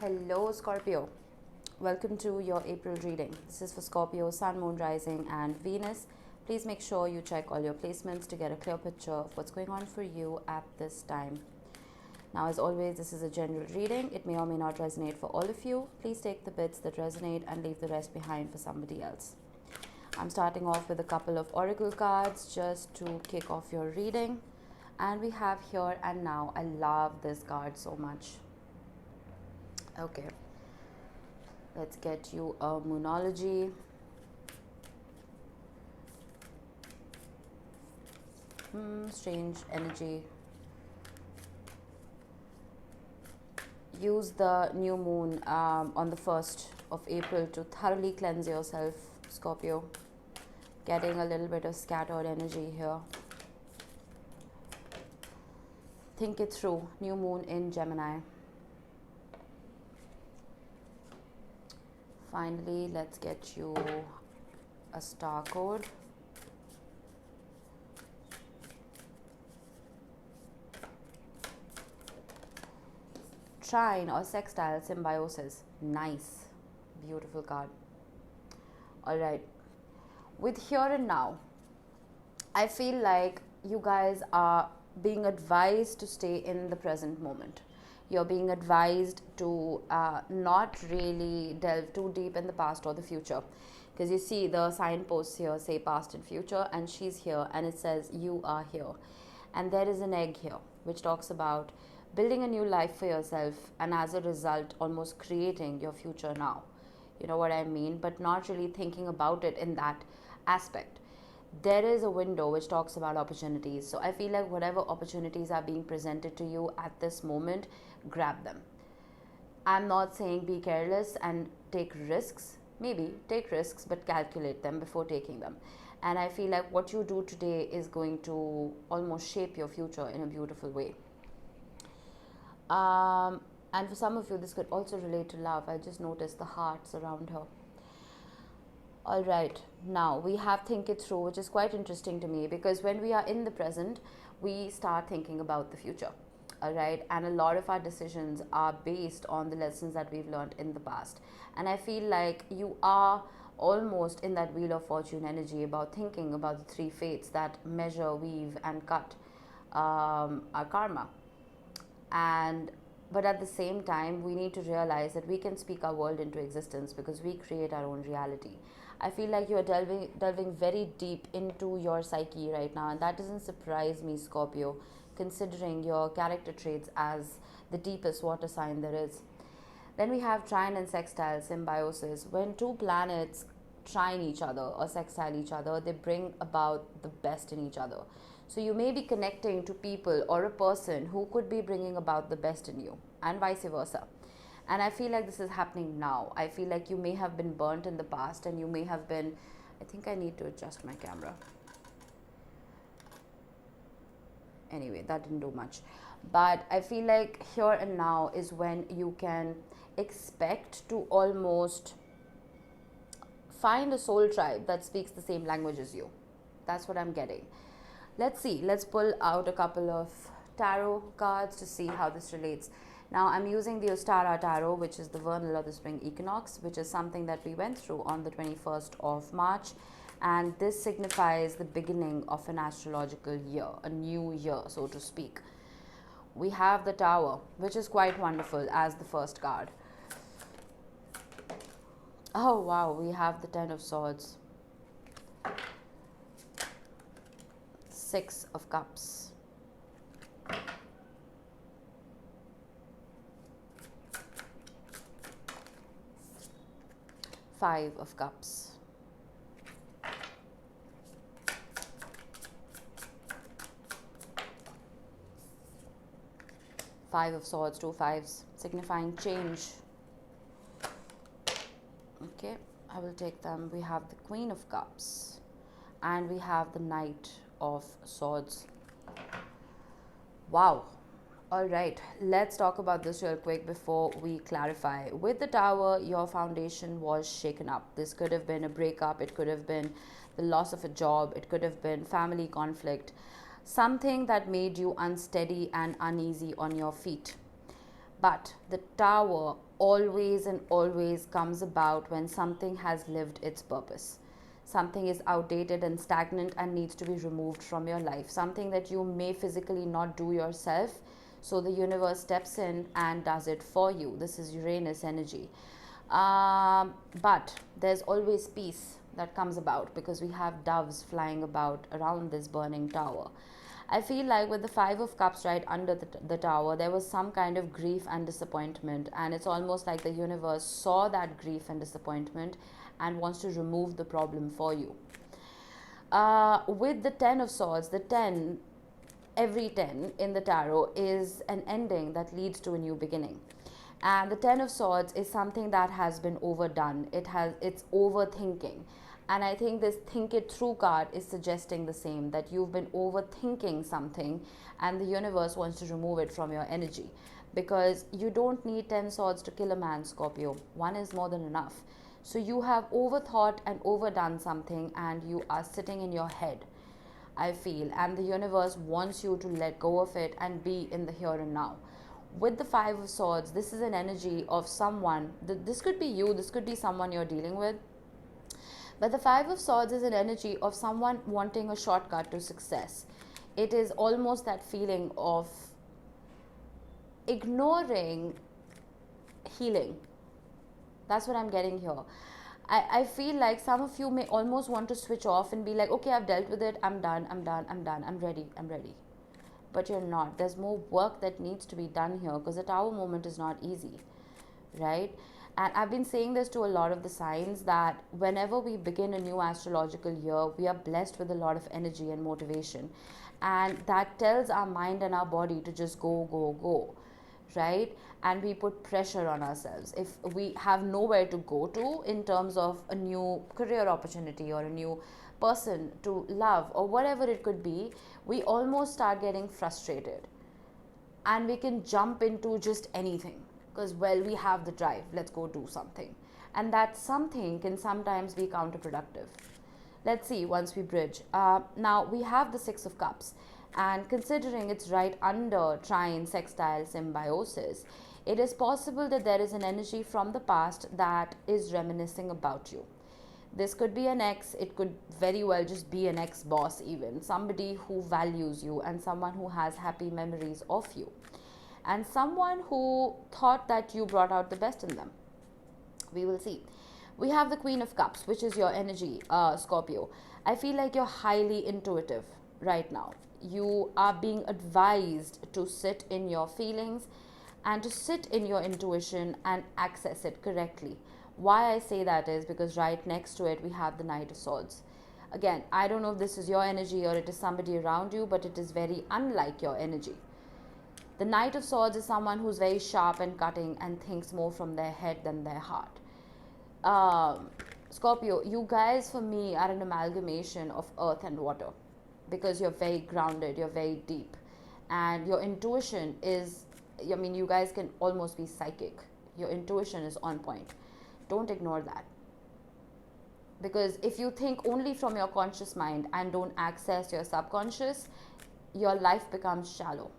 Hello Scorpio, welcome to your April reading. This is for Scorpio, Sun, Moon, Rising and Venus. Please make sure you check all your placements to get a clear picture of what's going on for you at this time. Now, as always, this is a general reading. It may or may not resonate for all of you. Please take the bits that resonate and leave the rest behind for somebody else. I'm starting off with a couple of oracle cards just to kick off your reading. And we have Here and Now. I love this card so much. Okay, let's get you a Moonology. Strange energy. Use the new moon on the 1st of April to thoroughly cleanse yourself, Scorpio. Getting a little bit of scattered energy here. Think it through. New moon in Gemini. Finally, let's get you a star code. Trine or Sextile, Symbiosis. Nice. Beautiful card. Alright. With Here and Now, I feel like you guys are being advised to stay in the present moment. You're being advised to not really delve too deep in the past or the future. Because you see the signposts here say past and future, and she's here and it says you are here. And there is an egg here which talks about building a new life for yourself and as a result almost creating your future now. You know what I mean? But not really thinking about it in that aspect. There is a window which talks about opportunities. So I feel like whatever opportunities are being presented to you at this moment, grab them. I'm not saying be careless and take risks. Maybe take risks, but calculate them before taking them. And I feel like what you do today is going to almost shape your future in a beautiful way. And for some of you, this could also relate to love. I just noticed the hearts around her. Alright, now we have Think It Through, which is quite interesting to me because when we are in the present, we start thinking about the future. Alright, and a lot of our decisions are based on the lessons that we've learned in the past. And I feel like you are almost in that Wheel of Fortune energy about thinking about the three fates that measure, weave, and cut our karma. But at the same time, we need to realize that we can speak our world into existence because we create our own reality. I feel like you are delving very deep into your psyche right now, and that doesn't surprise me, Scorpio, considering your character traits as the deepest water sign there is. Then we have Trine and Sextile, Symbiosis. When two planets trine each other or sextile each other, they bring about the best in each other. So you may be connecting to people or a person who could be bringing about the best in you, and vice versa. And I feel like this is happening now. I feel like you may have been burnt in the past and you may have been... I think I need to adjust my camera. Anyway, that didn't do much. But I feel like Here and Now is when you can expect to almost find a soul tribe that speaks the same language as you. That's what I'm getting. Let's see. Let's pull out a couple of tarot cards to see how this relates. Now, I'm using the Ostara Tarot, which is the vernal or the spring equinox, which is something that we went through on the 21st of March. And this signifies the beginning of an astrological year, a new year, so to speak. We have the Tower, which is quite wonderful as the first card. Oh, wow, we have the Ten of Swords. Six of Cups. Five of Cups. Five of Swords, two fives, signifying change. Okay, I will take them. We have the Queen of Cups and we have the Knight of Swords. Wow. All right, let's talk about this real quick before we clarify. With the Tower, your foundation was shaken up. This could have been a breakup. It could have been the loss of a job. It could have been family conflict. Something that made you unsteady and uneasy on your feet. But the Tower always and always comes about when something has lived its purpose. Something is outdated and stagnant and needs to be removed from your life. Something that you may physically not do yourself. So the universe steps in and does it for you. This is Uranus energy. But there's always peace that comes about because we have doves flying about around this burning tower. I feel like with the Five of Cups right under the tower, there was some kind of grief and disappointment, and it's almost like the universe saw that grief and disappointment and wants to remove the problem for you. With the Ten of Swords, the 10, every 10 in the tarot is an ending that leads to a new beginning. And the Ten of Swords is something that has been overdone. It's overthinking. And I think this think it through card is suggesting the same, that you've been overthinking something and the universe wants to remove it from your energy. Because you don't need 10 swords to kill a man, Scorpio. One is more than enough. So you have overthought and overdone something and you are sitting in your head, I feel. And the universe wants you to let go of it and be in the here and now. With the Five of Swords, this is an energy of someone. This could be you, this could be someone you're dealing with. But the Five of Swords is an energy of someone wanting a shortcut to success. It is almost that feeling of ignoring healing. That's what I'm getting here. I feel like some of you may almost want to switch off and be like, okay, I've dealt with it. I'm done. I'm ready. But you're not. There's more work that needs to be done here because the Tower moment is not easy, right? And I've been saying this to a lot of the signs that whenever we begin a new astrological year, we are blessed with a lot of energy and motivation. And that tells our mind and our body to just go, right? And we put pressure on ourselves. If we have nowhere to go to in terms of a new career opportunity or a new person to love or whatever it could be, we almost start getting frustrated. And we can jump into just anything. Because, well, we have the drive, let's go do something. And that something can sometimes be counterproductive. Let's see once we bridge. Now, we have the Six of Cups. And considering it's right under Trine, Sextile, Symbiosis, it is possible that there is an energy from the past that is reminiscing about you. This could be an ex, it could very well just be an ex-boss even. Somebody who values you and someone who has happy memories of you. And someone who thought that you brought out the best in them. We will see. We have the Queen of Cups, which is your energy, Scorpio. I feel like you're highly intuitive right now. You are being advised to sit in your feelings and to sit in your intuition and access it correctly. Why I say that is because right next to it, we have the Knight of Swords. Again, I don't know if this is your energy or it is somebody around you, but it is very unlike your energy. The Knight of Swords is someone who's very sharp and cutting and thinks more from their head than their heart. Scorpio, you guys for me are an amalgamation of earth and water because you're very grounded, you're very deep. And your intuition is, I mean, you guys can almost be psychic. Your intuition is on point. Don't ignore that. Because if you think only from your conscious mind and don't access your subconscious, your life becomes shallow.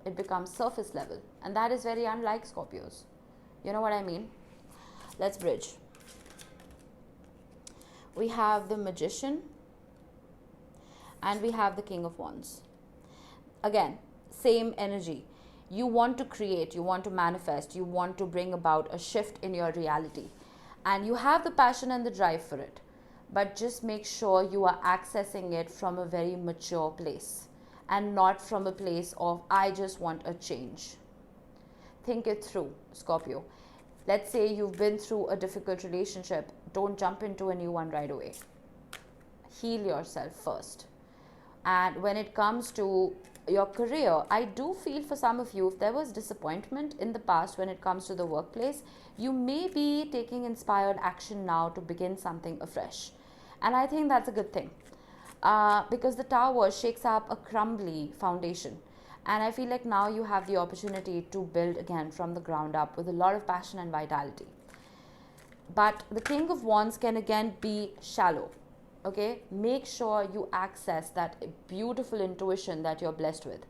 It becomes surface level. And that is very unlike Scorpios. You know what I mean? Let's bridge. We have the Magician. And we have the King of Wands. Again, same energy. You want to create, you want to manifest, you want to bring about a shift in your reality. And you have the passion and the drive for it. But just make sure you are accessing it from a very mature place. And not from a place of, I just want a change. Think it through, Scorpio. Let's say you've been through a difficult relationship. Don't jump into a new one right away. Heal yourself first. And when it comes to your career, I do feel for some of you, if there was disappointment in the past when it comes to the workplace, you may be taking inspired action now to begin something afresh. And I think that's a good thing. Because the Tower shakes up a crumbly foundation. And I feel like now you have the opportunity to build again from the ground up with a lot of passion and vitality. But the King of Wands can again be shallow. Okay, make sure you access that beautiful intuition that you're blessed with.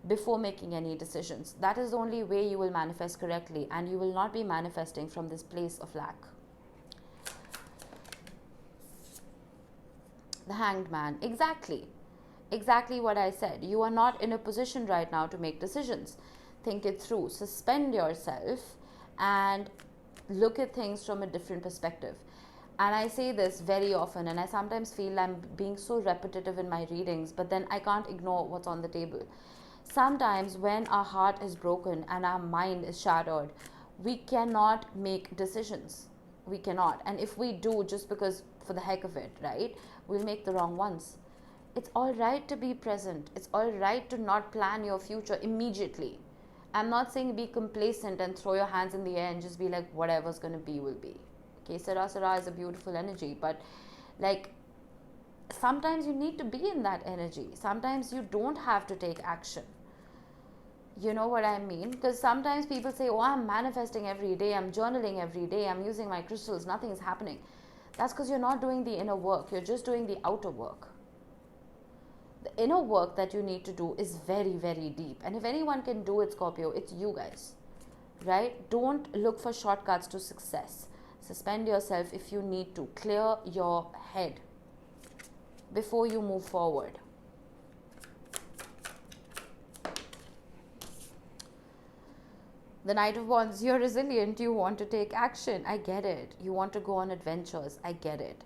before making any decisions. That is the only way you will manifest correctly, and you will not be manifesting from this place of lack. The Hanged Man. Exactly what I said. You are not in a position right now to make decisions. Think it through. Suspend yourself and look at things from a different perspective. And I say this very often, and I sometimes feel I'm being so repetitive in my readings, but then I can't ignore what's on the table. Sometimes when our heart is broken and our mind is shattered, we cannot make decisions. We cannot. And if we do, just because for the heck of it, right, we'll make the wrong ones. It's all right to be present. It's all right to not plan your future immediately. I'm not saying be complacent and throw your hands in the air and just be like, whatever's going to be will be. Okay, Sarasara is a beautiful energy, but like sometimes you need to be in that energy. Sometimes you don't have to take action. You know what I mean? Because sometimes people say, oh, I'm manifesting every day, I'm journaling every day, I'm using my crystals, nothing is happening. That's because you're not doing the inner work, you're just doing the outer work. The inner work that you need to do is very, very deep. And if anyone can do it, Scorpio, it's you guys, right? Don't look for shortcuts to success. Suspend yourself if you need to. Clear your head before you move forward. The Knight of Wands, you're resilient, you want to take action. I get it. You want to go on adventures. I get it.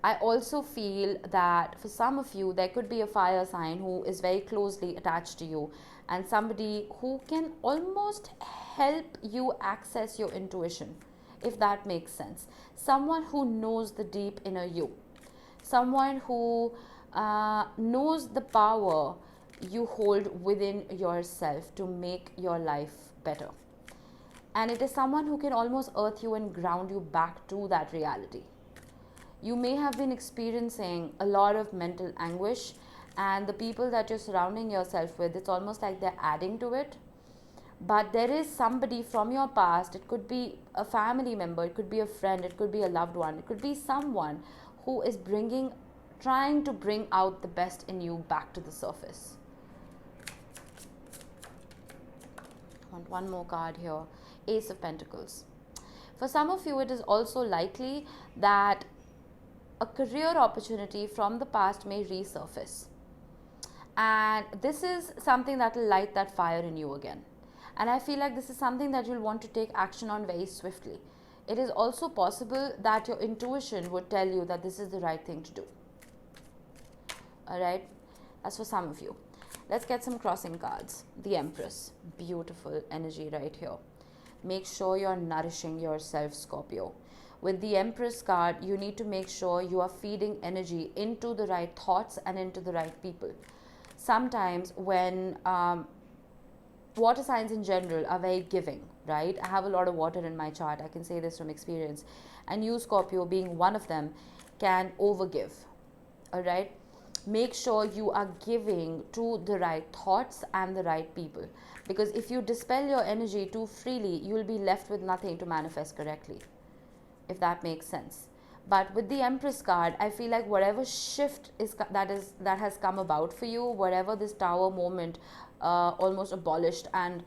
I also feel that for some of you, there could be a fire sign who is very closely attached to you, and somebody who can almost help you access your intuition, if that makes sense. Someone who knows the deep inner you. Someone who knows the power you hold within yourself to make your life better. And it is someone who can almost earth you and ground you back to that reality. You may have been experiencing a lot of mental anguish, and the people that you're surrounding yourself with, it's almost like they're adding to it. But there is somebody from your past, it could be a family member, it could be a friend, it could be a loved one, it could be someone who is trying to bring out the best in you back to the surface. I want one more card here. Ace of Pentacles. For some of you, it is also likely that a career opportunity from the past may resurface. And this is something that will light that fire in you again. And I feel like this is something that you'll want to take action on very swiftly. It is also possible that your intuition would tell you that this is the right thing to do. Alright, that's for some of you. Let's get some crossing cards. The Empress, beautiful energy right here. Make sure you're nourishing yourself, Scorpio. With the Empress card, you need to make sure you are feeding energy into the right thoughts and into the right people. Sometimes when water signs in general are very giving, right? I have a lot of water in my chart. I can say this from experience. And you, Scorpio, being one of them, can overgive. All right? Make sure you are giving to the right thoughts and the right people. Because if you dispel your energy too freely, you will be left with nothing to manifest correctly, if that makes sense. But with the Empress card, I feel like whatever shift that has come about for you, whatever this Tower moment almost abolished and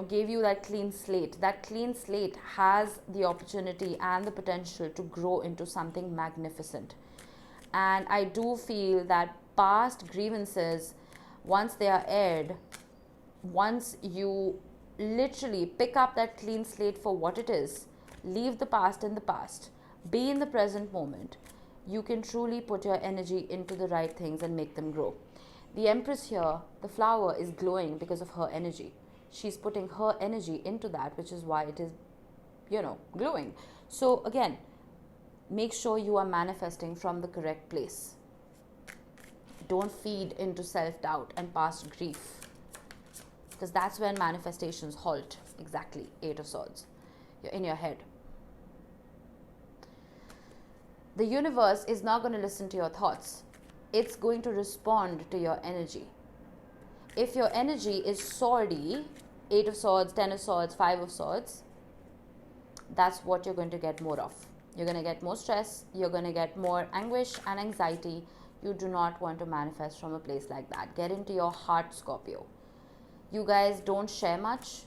gave you that clean slate. That clean slate has the opportunity and the potential to grow into something magnificent. And I do feel that past grievances, once they are aired, once you literally pick up that clean slate for what it is, leave the past in the past, be in the present moment, you can truly put your energy into the right things and make them grow. The Empress here, the flower is glowing because of her energy. She's putting her energy into that, which is why it is, glowing. So again, make sure you are manifesting from the correct place. Don't feed into self-doubt and past grief, because that's when manifestations halt. Exactly, 8 of Swords. You're in your head. The universe is not going to listen to your thoughts. It's going to respond to your energy. If your energy is swordy, 8 of Swords, 10 of Swords, 5 of Swords, that's what you're going to get more of. You're going to get more stress. You're going to get more anguish and anxiety. you do not want to manifest from a place like that. Get into your heart, Scorpio. You guys don't share much.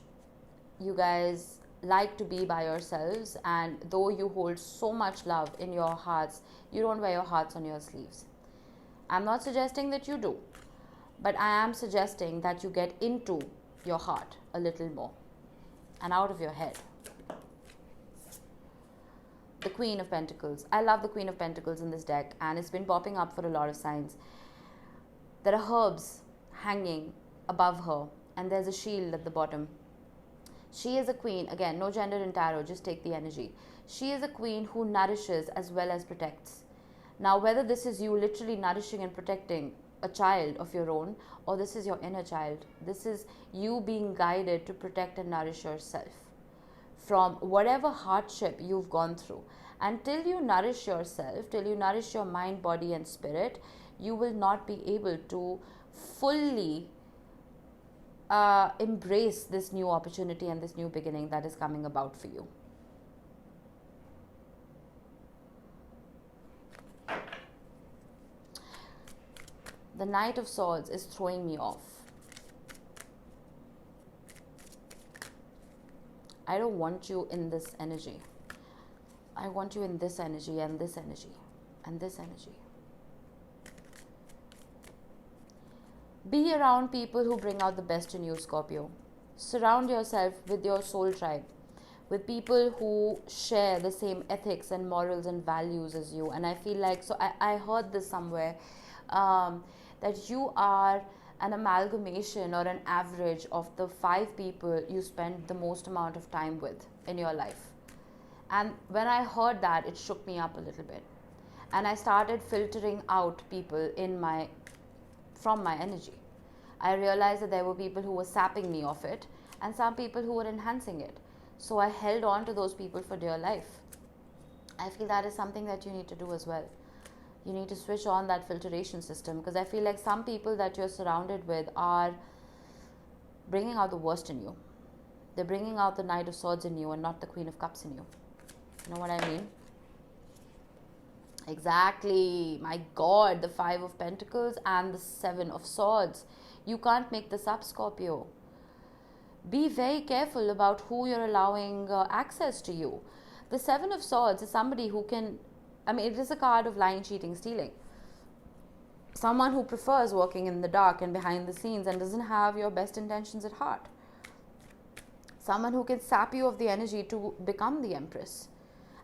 You guys like to be by yourselves, and though you hold so much love in your hearts, you don't wear your hearts on your sleeves. I'm not suggesting that you do, but I am suggesting that you get into your heart a little more and out of your head. The Queen of Pentacles. I love the Queen of Pentacles in this deck, and it's been popping up for a lot of signs. There are herbs hanging above her, and there's a shield at the bottom. She is a queen. Again, no gender in tarot, just take the energy. She is a queen who nourishes as well as protects. Now, whether this is you literally nourishing and protecting a child of your own, or this is your inner child, this is you being guided to protect and nourish yourself from whatever hardship you've gone through. Until you nourish yourself, till you nourish your mind, body and spirit, you will not be able to fully embrace this new opportunity and this new beginning that is coming about for you. The Knight of Swords is throwing me off. I don't want you in this energy. I want you in this energy and this energy and this energy. Be around people who bring out the best in you, Scorpio. Surround yourself with your soul tribe, with people who share the same ethics and morals and values as you. And I feel like, so I heard this somewhere, that you are an amalgamation or an average of the 5 people you spend the most amount of time with in your life. And when I heard that, it shook me up a little bit. And I started filtering out people from my energy. I realized that there were people who were sapping me of it and some people who were enhancing it. So I held on to those people for dear life. I feel that is something that you need to do as well. You need to switch on that filtration system, because I feel like some people that you're surrounded with are bringing out the worst in you. They're bringing out the Knight of Swords in you and not the Queen of Cups in you. You know what I mean? Exactly. My God, the 5 of Pentacles and the 7 of Swords. You can't make this up, Scorpio. Be very careful about who you're allowing access to you. The 7 of Swords is somebody who can, it is a card of lying, cheating, stealing. Someone who prefers working in the dark and behind the scenes and doesn't have your best intentions at heart. Someone who can sap you of the energy to become the Empress.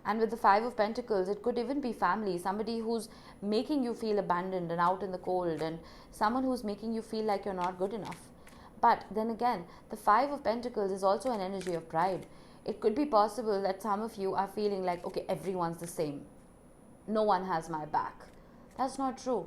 And with the 5 of Pentacles, it could even be family, somebody who's making you feel abandoned and out in the cold, and someone who's making you feel like you're not good enough. But then again, the 5 of Pentacles is also an energy of pride. It could be possible that some of you are feeling like, okay, everyone's the same. No one has my back. That's not true.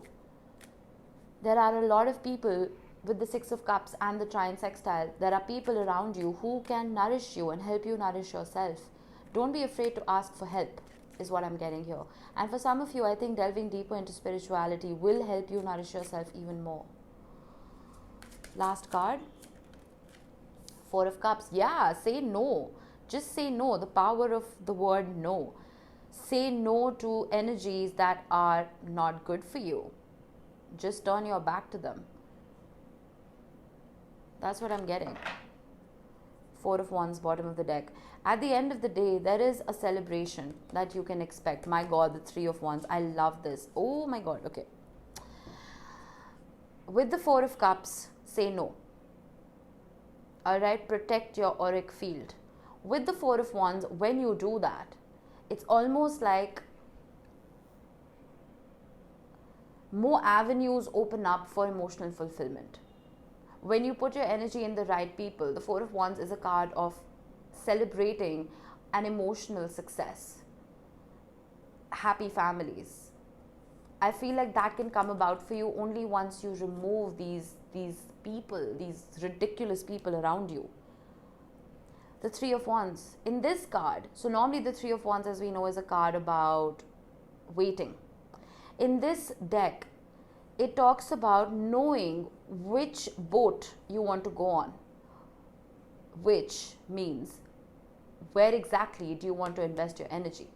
There are a lot of people with the 6 of Cups and the Trine Sextile. There are people around you who can nourish you and help you nourish yourself. Don't be afraid to ask for help, is what I'm getting here. And for some of you, I think delving deeper into spirituality will help you nourish yourself even more. Last card, 4 of Cups. Yeah, say no. Just say no. The power of the word no. Say no to energies that are not good for you. Just turn your back to them. That's what I'm getting. 4 of Wands, bottom of the deck. At the end of the day, there is a celebration that you can expect. My God, the 3 of Wands. I love this. Oh my God. Okay. With the 4 of Cups, say no. Alright, protect your auric field. With the 4 of Wands, when you do that, it's almost like more avenues open up for emotional fulfillment. When you put your energy in the right people, the 4 of Wands is a card of celebrating an emotional success. Happy families. I feel like that can come about for you only once you remove these people, these ridiculous people around you. The 3 of Wands. In this card, so normally the 3 of Wands, as we know, is a card about waiting. In this deck, it talks about knowing which boat you want to go on. Which means, where exactly do you want to invest your energy?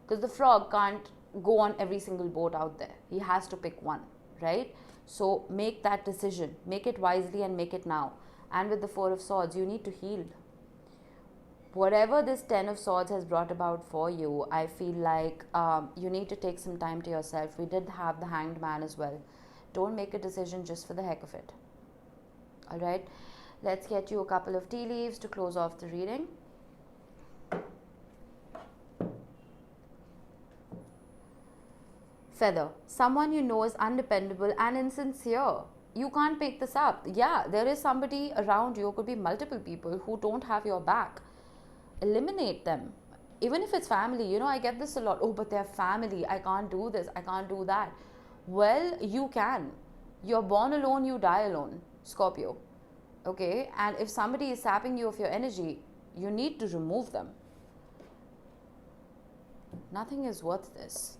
Because the frog can't go on every single boat out there. He has to pick one, right? So make that decision, make it wisely and make it now. And with the Four of Swords, you need to heal. Whatever this Ten of Swords has brought about for you, I feel like you need to take some time to yourself. We did have the Hanged Man as well. Don't make a decision just for the heck of it. All right, let's get you a couple of tea leaves to close off the reading. Feather. Someone you know is undependable and insincere. You can't make this up. Yeah, there is somebody around you, could be multiple people who don't have your back. Eliminate them. Even if it's family, you know, I get this a lot. Oh, but they're family. I can't do this. I can't do that. Well, you can. You're born alone, you die alone, Scorpio. Okay? And if somebody is sapping you of your energy, you need to remove them. Nothing is worth this.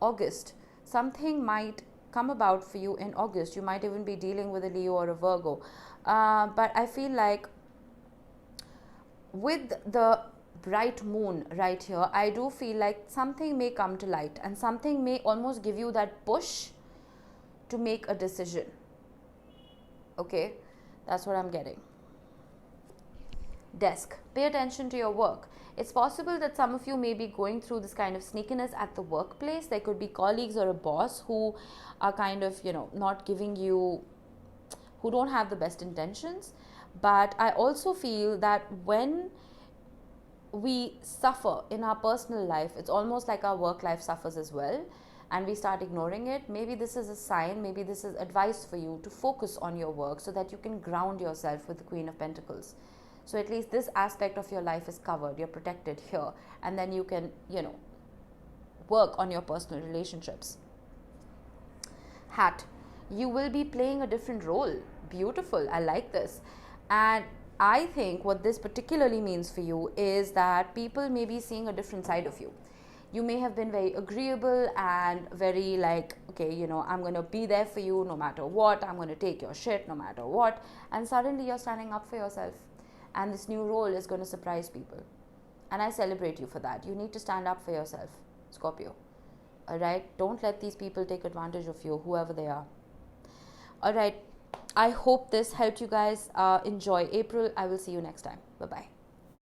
August. Something might come about for you in August. You might even be dealing with a Leo or a Virgo. But I feel like with the bright moon right here, I do feel like something may come to light and something may almost give you that push to make a decision. Okay, that's what I'm getting. Desk. Pay attention to your work. It's possible that some of you may be going through this kind of sneakiness at the workplace. There could be colleagues or a boss who are kind of, you know, not giving you, who don't have the best intentions. But I also feel that when we suffer in our personal life, it's almost like our work life suffers as well, and we start ignoring it. Maybe this is a sign, maybe this is advice for you to focus on your work so that you can ground yourself with the Queen of Pentacles. So at least this aspect of your life is covered, you're protected here, and then you can, you know, work on your personal relationships. Hat. You will be playing a different role. Beautiful. I like this. And I think what this particularly means for you is that people may be seeing a different side of you. You may have been very agreeable and very like, okay, you know, I'm going to be there for you no matter what. I'm going to take your shit no matter what. And suddenly you're standing up for yourself. And this new role is going to surprise people. And I celebrate you for that. You need to stand up for yourself, Scorpio. All right? Don't let these people take advantage of you, whoever they are. All right. I hope this helped you guys. Enjoy April. I will see you next time. Bye-bye.